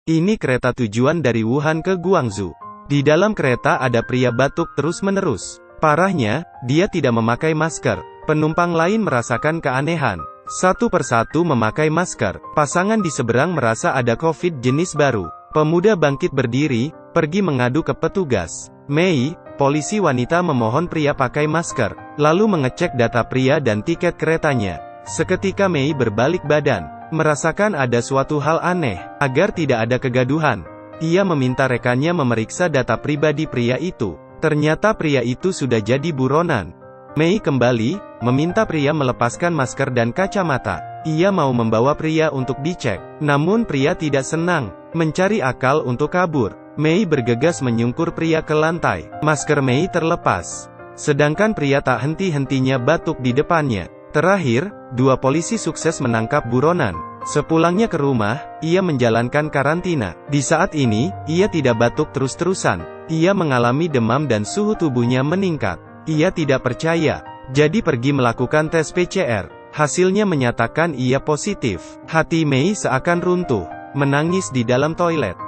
Ini kereta tujuan dari Wuhan ke Guangzhou. Di dalam kereta ada pria batuk terus-menerus. Parahnya, dia tidak memakai masker. Penumpang lain merasakan keanehan. Satu persatu memakai masker. Pasangan di seberang merasa ada COVID jenis baru. Pemuda bangkit berdiri, pergi mengadu ke petugas. Mei, polisi wanita memohon pria pakai masker, lalu mengecek data pria dan tiket keretanya. Seketika Mei berbalik badan, merasakan ada suatu hal aneh. Agar tidak ada kegaduhan, ia meminta rekannya memeriksa data pribadi pria itu. Ternyata pria itu sudah jadi buronan. Mei kembali, meminta pria melepaskan masker dan kacamata. Ia mau membawa pria untuk dicek. Namun pria tidak senang, mencari akal untuk kabur. Mei bergegas menyungkur pria ke lantai. Masker Mei terlepas. Sedangkan pria tak henti-hentinya batuk di depannya. Terakhir, dua polisi sukses menangkap buronan. Sepulangnya ke rumah, ia menjalankan karantina. Di saat ini, ia tidak batuk terus-terusan. Ia mengalami demam dan suhu tubuhnya meningkat. Ia tidak percaya, jadi pergi melakukan tes PCR. Hasilnya menyatakan ia positif. Hati Mei seakan runtuh, menangis di dalam toilet.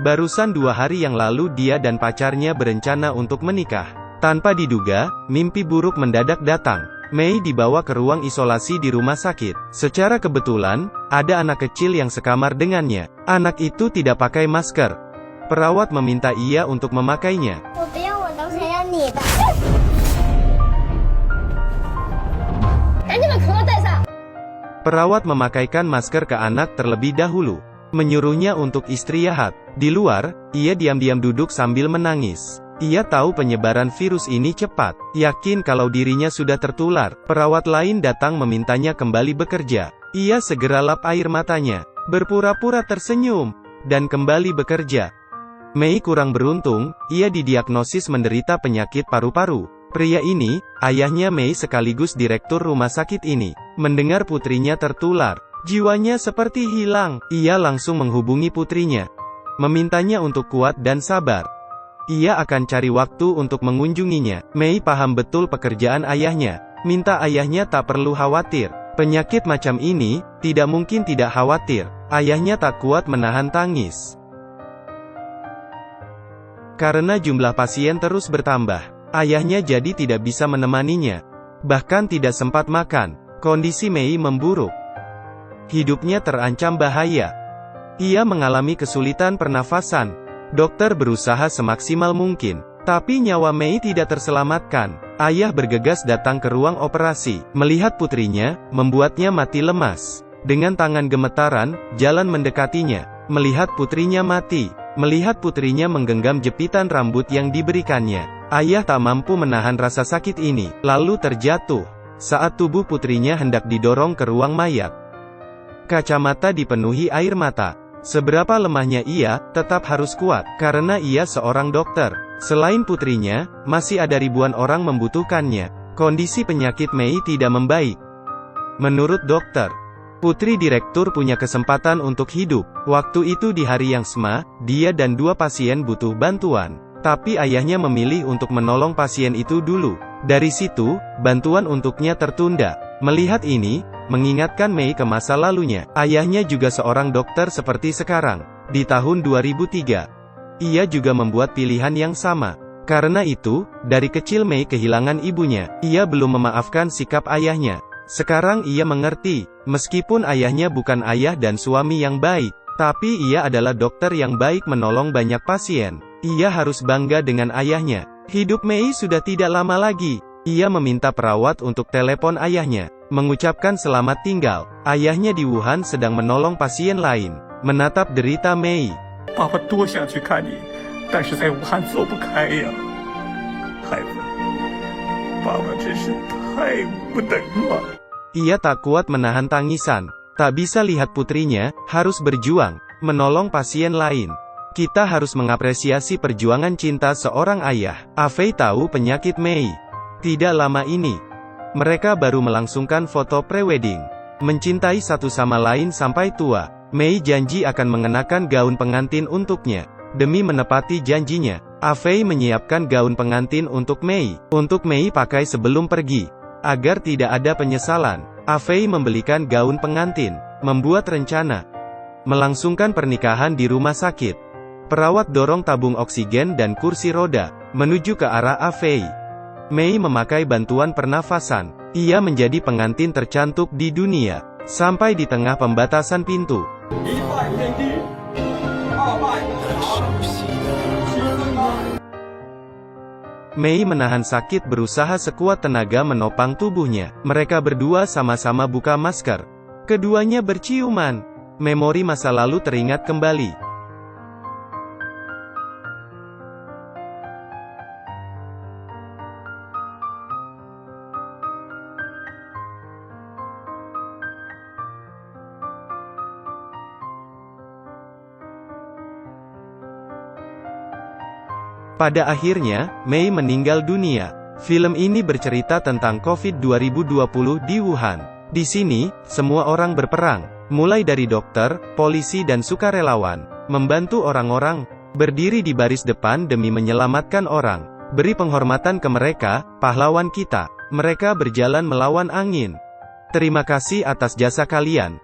Barusan 2 hari yang lalu dia dan pacarnya berencana untuk menikah. Tanpa diduga, mimpi buruk mendadak datang. Mei dibawa ke ruang isolasi di rumah sakit. Secara kebetulan, ada anak kecil yang sekamar dengannya. Anak itu tidak pakai masker. Perawat meminta ia untuk memakainya. Perawat memakaikan masker ke anak terlebih dahulu, menyuruhnya untuk istirahat. Di luar, ia diam-diam duduk sambil menangis. Ia tahu penyebaran virus ini cepat, yakin kalau dirinya sudah tertular. Perawat lain datang memintanya kembali bekerja. Ia segera lap air matanya, berpura-pura tersenyum, dan kembali bekerja. Mei kurang beruntung, ia didiagnosis menderita penyakit paru-paru. Pria ini, ayahnya Mei sekaligus direktur rumah sakit ini, mendengar putrinya tertular. Jiwanya seperti hilang. Ia langsung menghubungi putrinya, memintanya untuk kuat dan sabar. Ia akan cari waktu untuk mengunjunginya. Mei paham betul pekerjaan ayahnya, minta ayahnya tak perlu khawatir. Penyakit macam ini, tidak mungkin tidak khawatir. Ayahnya tak kuat menahan tangis. Karena jumlah pasien terus bertambah, ayahnya jadi tidak bisa menemaninya. Bahkan tidak sempat makan. Kondisi Mei memburuk. Hidupnya terancam bahaya. Ia mengalami kesulitan pernafasan. Dokter berusaha semaksimal mungkin, tapi nyawa Mei tidak terselamatkan. Ayah bergegas datang ke ruang operasi. Melihat putrinya, membuatnya mati lemas. Dengan tangan gemetaran, jalan mendekatinya. Melihat putrinya mati. Melihat putrinya menggenggam jepitan rambut yang diberikannya. Ayah tak mampu menahan rasa sakit ini, lalu terjatuh. Saat tubuh putrinya hendak didorong ke ruang mayat, kacamata dipenuhi air mata. Seberapa lemahnya ia, tetap harus kuat, karena ia seorang dokter. Selain putrinya, masih ada ribuan orang membutuhkannya. Kondisi penyakit Mei tidak membaik. Menurut dokter, putri direktur punya kesempatan untuk hidup. Waktu itu di hari yang sama, dia dan 2 pasien butuh bantuan. Tapi ayahnya memilih untuk menolong pasien itu dulu. Dari situ, bantuan untuknya tertunda. Melihat ini, mengingatkan Mei ke masa lalunya. Ayahnya juga seorang dokter seperti sekarang. Di tahun 2003, ia juga membuat pilihan yang sama. Karena itu, dari kecil Mei kehilangan ibunya. Ia belum memaafkan sikap ayahnya. Sekarang ia mengerti, meskipun ayahnya bukan ayah dan suami yang baik, tapi ia adalah dokter yang baik menolong banyak pasien. Ia harus bangga dengan ayahnya. Hidup Mei sudah tidak lama lagi. Ia meminta perawat untuk telepon ayahnya, mengucapkan selamat tinggal. Ayahnya di Wuhan sedang menolong pasien lain. Menatap derita Mei. Papa 多想去看你，但是在武汉走不开呀，孩子，爸爸真是太无能了。 Ia tak kuat menahan tangisan. Tak bisa lihat putrinya, harus berjuang, menolong pasien lain. Kita harus mengapresiasi perjuangan cinta seorang ayah. Afei tahu penyakit Mei. Tidak lama ini, mereka baru melangsungkan foto prewedding. Mencintai satu sama lain sampai tua. Mei janji akan mengenakan gaun pengantin untuknya. Demi menepati janjinya, Afei menyiapkan gaun pengantin untuk Mei pakai sebelum pergi. Agar tidak ada penyesalan, Afei membelikan gaun pengantin, membuat rencana. melangsungkan pernikahan di rumah sakit. Perawat dorong tabung oksigen dan kursi roda, menuju ke arah Afei. Mei memakai bantuan pernafasan. Ia menjadi pengantin tercantik di dunia. Sampai di tengah pembatasan pintu, Mei menahan sakit berusaha sekuat tenaga menopang tubuhnya. Mereka berdua sama-sama buka masker. Keduanya berciuman. Memori masa lalu teringat kembali. Pada akhirnya, Mei meninggal dunia. Film ini bercerita tentang COVID 2020 di Wuhan. Di sini, semua orang berperang, mulai dari dokter, polisi dan sukarelawan, membantu orang-orang, berdiri di baris depan demi menyelamatkan orang. Beri penghormatan ke mereka, pahlawan kita. Mereka berjalan melawan angin. Terima kasih atas jasa kalian.